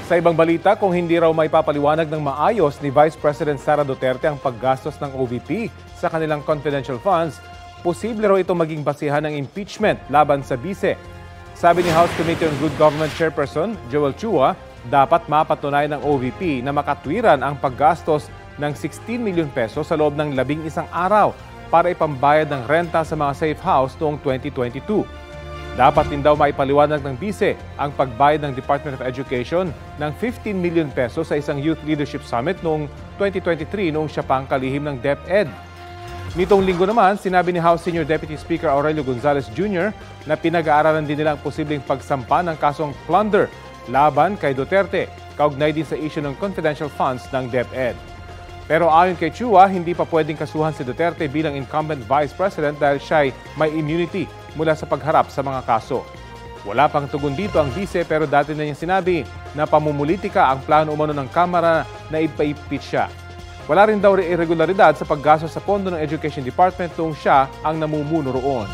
Sa ibang balita, kung hindi raw may papaliwanag ng maayos ni Vice President Sara Duterte ang paggastos ng OVP sa kanilang confidential funds, posible raw ito maging basihan ng impeachment laban sa bise. Sabi ni House Committee on Good Government Chairperson Joel Chua, dapat mapatunayan ng OVP na makatwiran ang paggastos ng 16 milyon pesos sa loob ng 11 araw para ipambayad ng renta sa mga safe house noong 2022. Dapat din daw maipaliwanag ng bise ang pagbayad ng Department of Education ng 15 million pesos sa isang Youth Leadership Summit noong 2023 noong siya pang kalihim ng DepEd. Nitong linggo naman, sinabi ni House Senior Deputy Speaker Aurelio Gonzales Jr. na pinag-aaralan din nila ang posibleng pagsampa ng kasong plunder laban kay Duterte, kaugnay din sa issue ng confidential funds ng DepEd. Pero ayon kay Chua, hindi pa pwedeng kasuhan si Duterte bilang incumbent Vice President dahil siya'y may immunity mula sa pagharap sa mga kaso. Wala pang tugon dito ang bise pero dati na niyang sinabi na pamumulitika ang plano umano ng Kamara na ipa-impeach siya. Wala rin daw irregularidad sa paggastos sa pondo ng Education Department noong siya ang namumuno roon.